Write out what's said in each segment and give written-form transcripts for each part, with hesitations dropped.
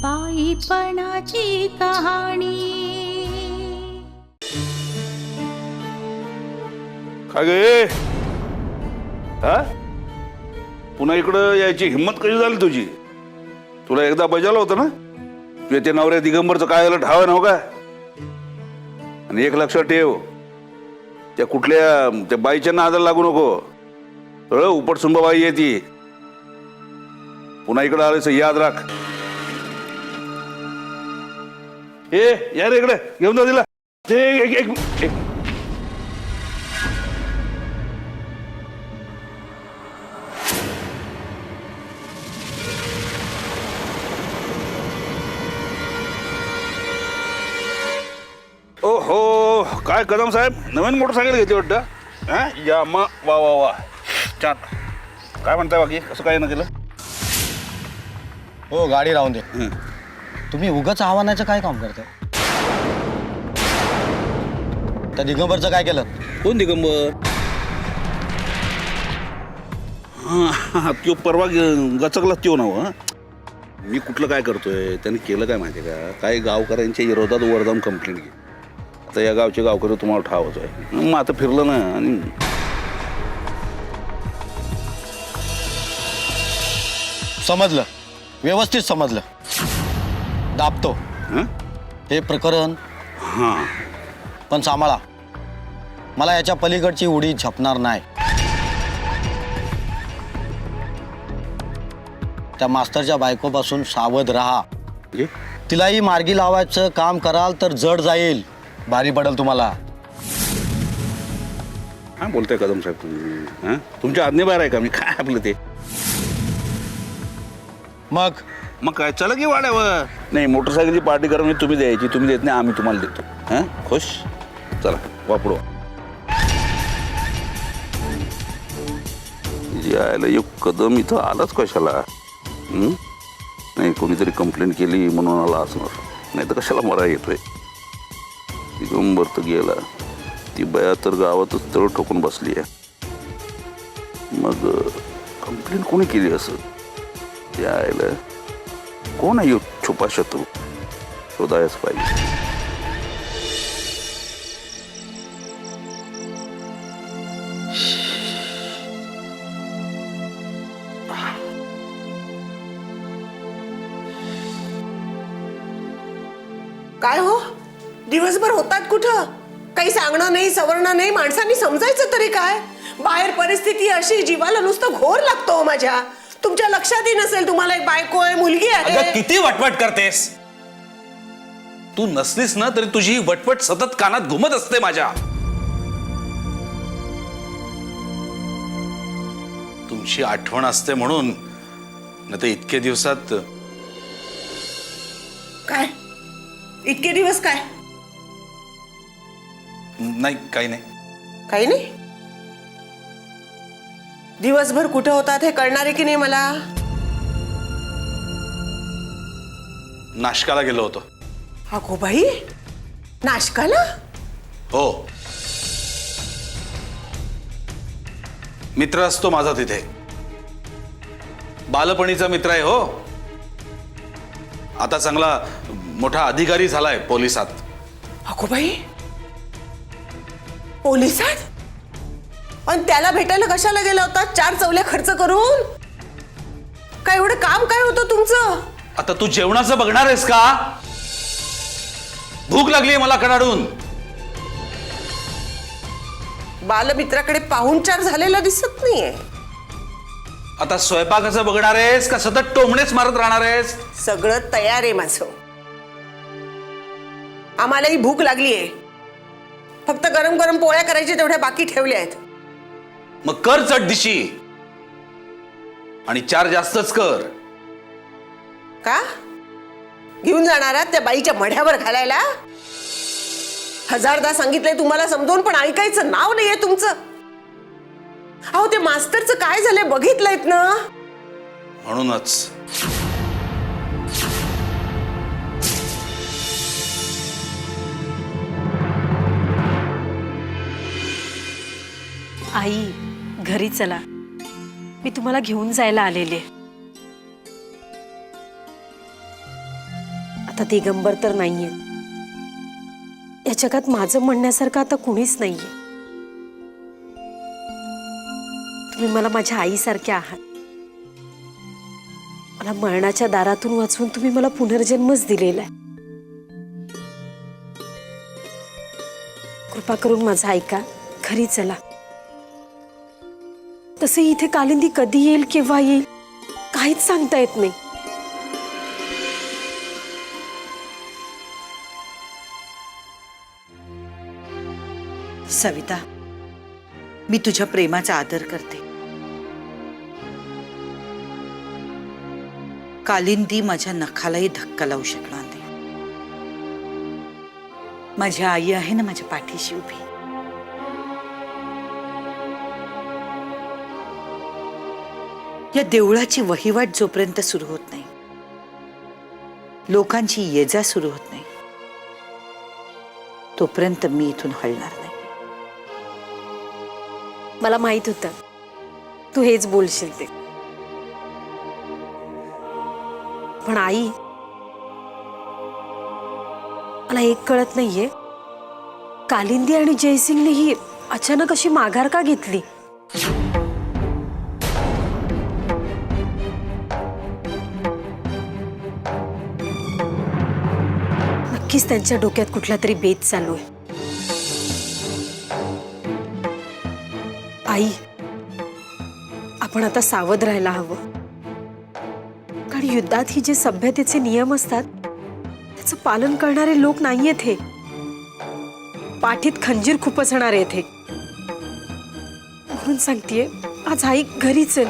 बाईपणाची कहाणी. काय गे हा पुन्हा इकडं यायची हिंमत कशी झाली तुझी? तुला एकदा बजावलं होतं ना तुझ्या ते नवऱ्या दिगंबरचं काय झालं ठाव नव्ह का? आणि एक लक्षात ठेव, त्या कुठल्या त्या बाईच्या नादाला लागू नको. उपट सुंबाबाई येते. पुन्हा इकडं आलं याद राख. ए या रे इकडे घेऊन जा तिला. ते एक ओहो काय कदम साहेब नवीन मोटरसायकल घेतली वाटतं. हा या मग वा वा वा छान. काय म्हणताय बाकी कसं काय ना केलं? हो गाडी राहून दे. तुम्ही उगाच आव्हानाचं काय काम करता? त्या दिगंबरचं काय केलं? कोण दिगंबर? हा तो परवा गचकला त्यो नाव. हा मी कुठलं काय करतोय त्यांनी केलं काय माहिती का? काही गावकऱ्यांच्या विरोधात वरदाम कंप्लेंट केली. आता या गावचे गावकरी तुम्हाला ठाव होतोय. मग आता फिरलं ना आणि समजलं, व्यवस्थित समजलं. दाबतो हे प्रकरण. हा पण सांभाळा, मला याच्या पलीकडची उडी झपणार नाही. त्या मास्तरच्या बायकोपासून सावध राहा. तिलाही मार्गी लावायचं काम कराल तर जड जाईल, भारी पडेल तुम्हाला. हा बोलताय कदम साहेब तुम्ही? हा तुमच्या आज्ञेबाहेर आहे का मी? काय आपलं ते मग काय चला की वाड्यावर. नाही मोटरसायकलची पार्टी करून तुम्ही द्यायची, तुम्ही देत नाही आम्ही तुम्हाला देतो. हा खुश चला वापरू. यायला एक कदम इथं आलाच कशाला? नाही कोणीतरी कंप्लेंट केली म्हणून आला असणार, नाही तर कशाला मरा येतोय. दिगंबर तर गेला, ती बया तर गावातच तळ ठोकून बसली आहे. मग कंप्लेंट कोणी केली असं? यायला कोण आहे छुपा शत्रू? शोधायच पाहिजे. काय हो दिवसभर होतात कुठं? काही सांगणं नाही सवरणं नाही. माणसांनी समजायचं तरी काय? बाहेर परिस्थिती अशी जीवाला नुसतं घोर लागतो. माझ्या तुमच्या लक्षातही नसेल तुम्हाला एक बायको आहे, मुलगी आहे. अगं किती वटवट करतेस तू. नसलीस ना तरी तुझी वटवट सतत कानात घुमत असते माझ्या. तुमची आठवण असते म्हणून न तर इतके दिवसात. काय इतके दिवस काय? नाही काही नाही. काही नाही. दिवसभर कुठे होतात हे कळणार आहे की नाही मला? नाशकाला गेलो होतो. अगो बाई, नाशकाला? हो, मित्र असतो माझा तिथे. बालपणीचा मित्र आहे. हो, आता चांगला मोठा अधिकारी झालाय पोलिसात. अगो बाई, पोलिसात? आणि त्याला भेटायला कशाला गेला होता 4 चवल्या खर्च करून? काय एवढं काम काय होतं तुमचं? आता तू जेवणाचं बघणार आहेस का? भूक लागलीये मला कडाडून. बालमित्राकडे पाहुणचार झालेला दिसत नाहीये. आता स्वयंपाकाचं बघणार आहेस का सतत टोमणेच मारत राहणार आहेस? सगळं तयार आहे माझं. आम्हालाही भूक लागलीये. फक्त गरम गरम पोळ्या करायच्या तेवढ्या बाकी ठेवल्या आहेत. मग कर चटदिशी आणि 4 जास्तच कर. का घेऊन जाणार आहात त्या बाईच्या मढ्यावर घालायला? 1000दा सांगितलंय तुम्हाला समजून, पण ऐकायचं नाव नाहीये तुमचं. अहो ते मास्तरचं काय झालंय बघितलंयत ना? म्हणूनच आई घरी चला, मी तुम्हाला घेऊन जायला आलेले. आता दिगंबर तर नाहीये, या जगात माझं म्हणण्यासारखं आता कुणीच नाहीये. तुम्ही मला माझ्या आईसारखे आहात. मला मरणाच्या दारातून वाचवून तुम्ही मला पुनर्जन्मच दिलेला आहे. कृपा करून माझं ऐका, घरी चला. तसे इथे कालिंदी कधी येईल केव्हा येईल काहीच सांगता येत नाही. सविता, मी तुझ्या प्रेमाचा आदर करते. कालिंदी माझ्या नखालाही धक्का लावू शकणार नाही. माझी आई आहे ना माझ्या पाठीशी उभी. या देवळाची वहिवाट जोपर्यंत सुरू होत नाही, लोकांची ये जा सुरू होत नाही, तोपर्यंत मी इथून हलणार नाही. मला माहित होतं तू हेच बोलशील ते. पण आई, मला एक कळत नाहीये, कालिंदी आणि जयसिंगने ही अचानक अशी माघार का घेतली? नक्कीच त्यांच्या डोक्यात कुठला तरी बेत चालू आहे. आई, आपण आता सावध राहायला हवं. कारण युद्धात ही जे सभ्यतेचे नियम असतात त्याचं पालन करणारे लोक नाहीयेत. हे पाठीत खंजीर खुपसणार आहेत हे. म्हणून सांगतेय, आज आई घरी चल.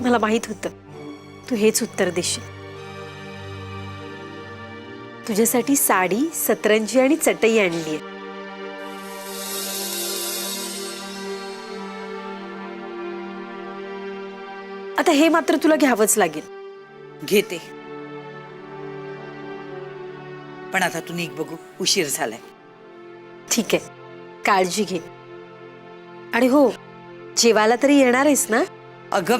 मला माहित होतं तू हेच उत्तर देशील. तुझ्यासाठी साडी, सतरंजी आणि चटई आणलीये. आता हे मात्र तुला घ्यावंच लागेल. घेते, पण आता तू निघ बघू, उशीर झालाय. ठीक आहे, काळजी घे. आणि हो, जेवायला तरी येणार आहेस ना? अगं,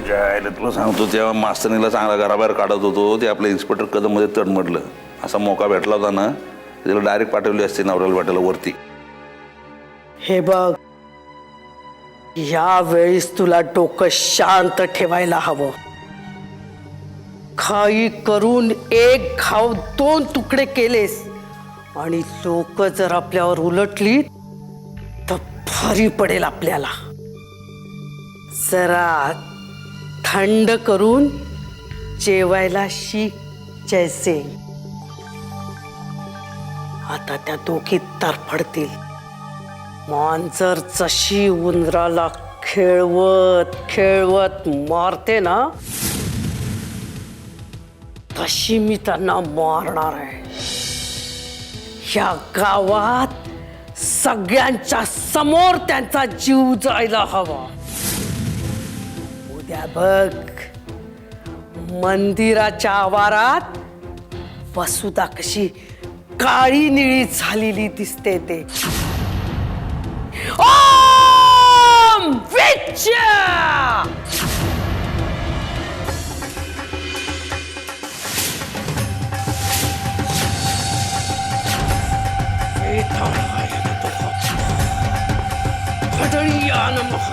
जायला तुला सांगतो, तेव्हा मास्तरीला चांगला घराबाहेर काढत होतो, ते आपल्या इन्स्पेक्टर कदममध्ये तडमडलं. असा मोका भेटला होता ना, त्याला डायरेक्ट पाठवली असते नवऱ्याला भेटायला वरती. हे बघ, या वेळेस तुला डोकं शांत ठेवायला हवं. घाई करून एक घाव 2 तुकडे केलेस आणि लोक जर आपल्यावर उलटली तर भारी पडेल आपल्याला. जरा थंड करून जेवायला शिक जयसिंग. आता त्या दोघी तरफडतील. मांजर जशी उंदराला खेळवत खेळवत मारते ना, तशी मी त्यांना मारणार आहे. या गावात सगळ्यांच्या समोर त्यांचा जीव जायला हवा. उद्या बघ, मंदिराच्या आवारात वसुधा कशी काळी निळी झालेली दिसते ते. ओम विद्या! भटळीया नमः.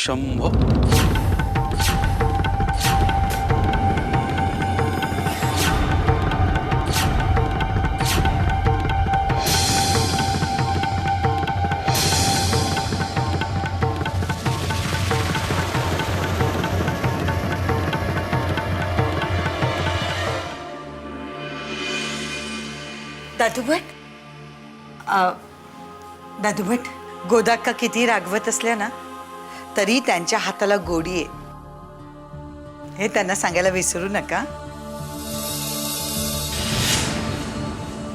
शंभो. दादूभट दादूभट गोदाक्का किती रागवत असल्या ना तरी त्यांच्या हाताला गोडी आहे हे त्यांना सांगायला विसरू नका.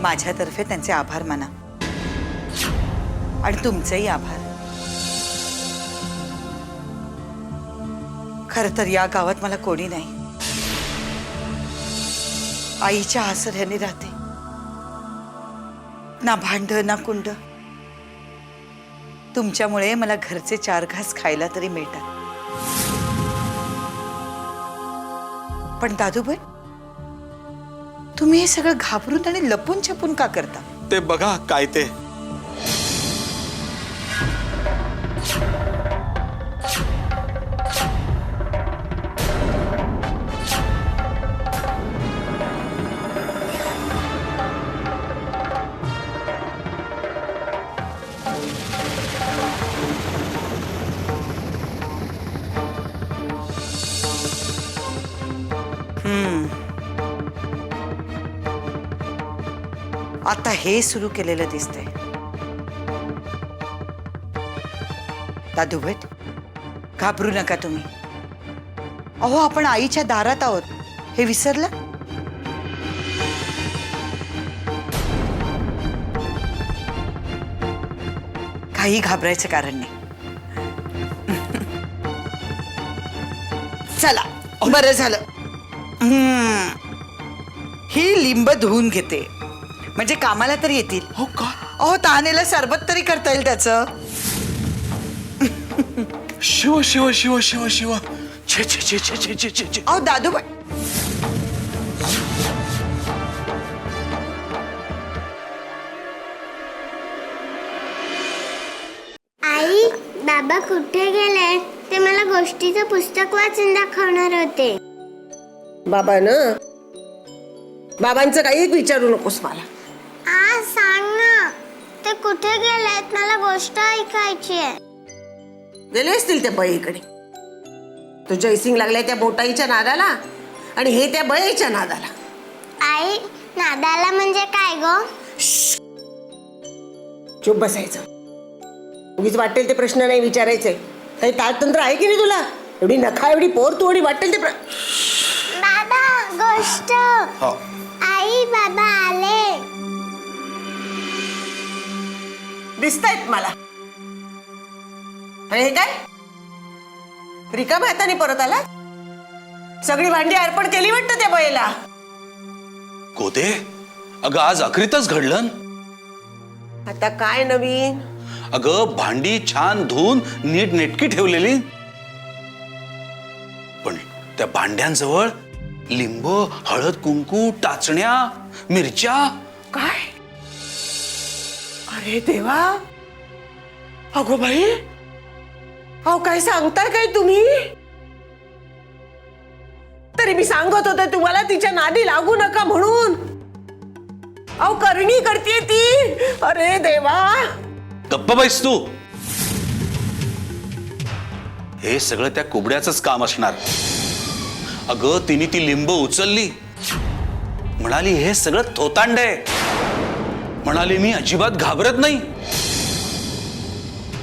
माझ्यातर्फे त्यांचे आभार माना आणि तुमचेही आभार. खरं तर या गावात मला कोणी नाही. आईच्या आसऱ्याने राहते. ना भांड ना कुंड. तुमच्यामुळे मला घरचे 4 घास खायला तरी मिळतात. पण दादूबाई तुम्ही हे सगळं घाबरून आणि लपून छपून का करता? ते बघा काय ते. आता हे सुरू केलेलं दिसतंय. दादूभट घाबरू नका तुम्ही. अहो आपण आईच्या दारात आहोत हे विसरला? काही घाबरायचं कारण नाही. चला बरं झालं. ही लिंब धुवून घेते म्हणजे कामाला तरी येतील. हो का? अहो तहानेला सरबत तरी करता येईल त्याचं. शिव शिव शिव शिव शिव. छे छे छे छे छे छे छे छे. अहो दादूबाई आई बाबा कुठे गेले? ते मला गोष्टीचं पुस्तक वाचून दाखवणार होते. बाबा ना बाबांचं काही विचारू नकोस मला. आ सांग ना ते कुठे गेलेत? मला गोष्ट ऐकायची आहे. गेले असतील त्या बळीकडे. तो जयसिंग लागलाय त्या बोटाईच्या नादाला आणि हे त्या बळीच्या नादाला. आई नादाला म्हणजे काय गो? चुप बसायचं. उगीच वाटेल ते प्रश्न नाही विचारायचे. काही ताळतंत्र आहे की नाही तुला? एवढी नखा एवढी पोर तू आणि वाटेल ते बाबा गोष्ट. आई बाबा आले. दिसतायत मला. आणि हे काय रिकाम्या हाताने परत आला? सगळी भांडी अर्पण केली वाटतं त्या बळीला. गोदे अगं आज अखरीतच घडलं. आता काय नवीन? अगं भांडी छान धुवून नीट नेटकी ठेवलेली पण त्या भांड्यांजवळ लिंब हळद कुंकू टाचण्या मिरच्या. काय? अरे देवा. अगो बाई अहो काय सांगताय काय तुम्ही? तरी मी सांगत होते तुम्हाला तिच्या नादी लागू नका म्हणून. अहो करणी करते ती. अरे देवा. गप्प बैस तू. हे सगळं त्या कुबड्याचंच काम असणार. अगं तिने ती लिंब उचलली म्हणाली हे सगळं थोतांड आहे. म्हणाली मी अजिबात घाबरत नाही.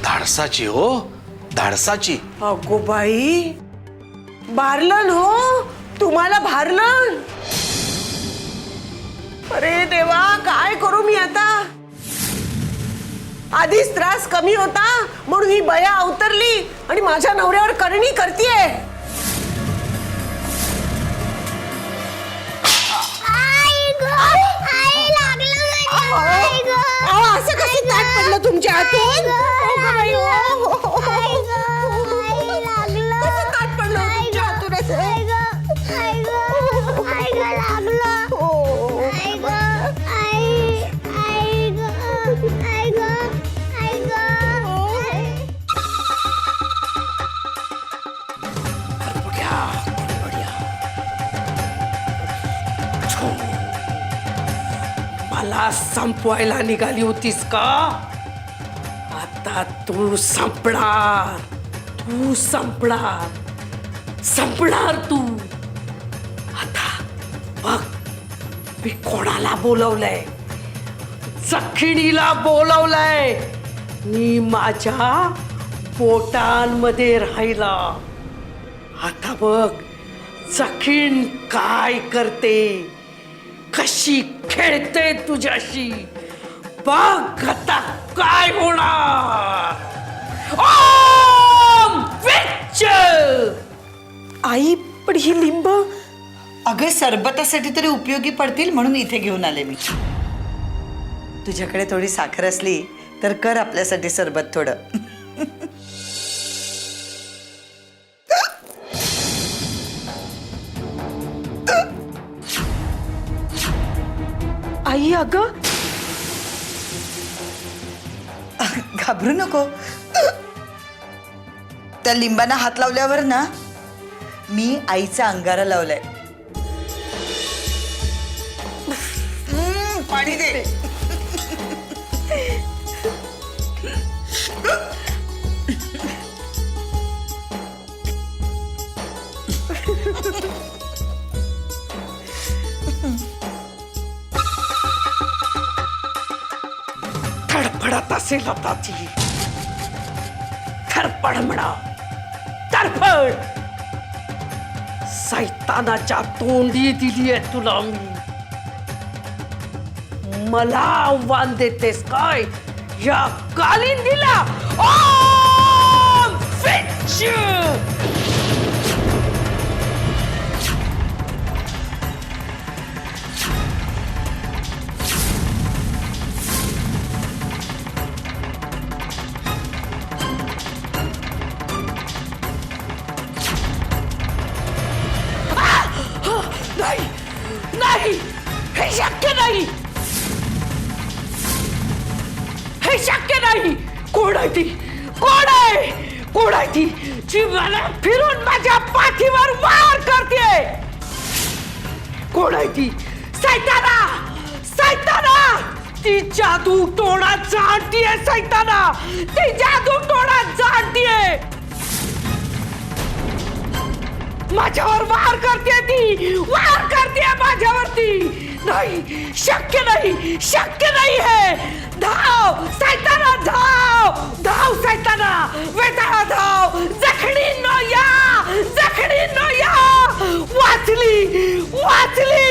धाडसाची हो धाडसाची. अगो बाई भारलन हो तुम्हाला भारलन. अरे देवा काय करू मी आता? आधीच त्रास कमी होता म्हणून ही बया अवतरली आणि माझ्या नवऱ्यावर करणी करतीये. काढलं तुमच्या हातून कसं ताट पडलं तुमच्या हातून असं? मला संपवायला निघाली होतीस का? आता तू संपणार, तू संपणार तू. आता बघ मी कोणाला बोलवलंय, जखिणीला बोलवलंय. मी माझ्या पोटांमध्ये राहिला. आता बघ जखीण काय करते, कशी खेळते तुझ्याशी. बघ आता काय होणार. ओम विच. आई पण ही लिंब अगं सरबतासाठी तरी उपयोगी पडतील म्हणून इथे घेऊन आले मी. तुझ्याकडे थोडी साखर असली तर कर आपल्यासाठी सरबत थोडं. आई अगं घाबरू नको. त्या लिंबाना हात लावल्यावर ना मी आईचा अंगारा लावलाय. पाणी दे. धडपडत असेल आताची. धडपड म्हणा, धडपड. सैतानाच्या तोंडी दिली आहे तुला मी. मला आव्हान देतेस काय या कालिंदीला? ओम विच. नाही नाही, हे शक्य नाही, हे शक्य नाही. कोण आहे ती? कोण आहे? कोण आहे ती जी मला फिरून माझ्या पाठीवर वार करते? कोण आहे ती? सैताना, सैताना. ती जादू टोणा जाणतीये. सैताना, ती जादू टोणा जाणतीये. माझ्यावर वार करते ती, वार करते माझ्यावरती. नाही, शक्य नाही, शक्य नाही है. धाव सैताना, धाव धाव सैताना, वेताळा धाव. जखणींनो या, जखणींनो या. वाचली, वाचली.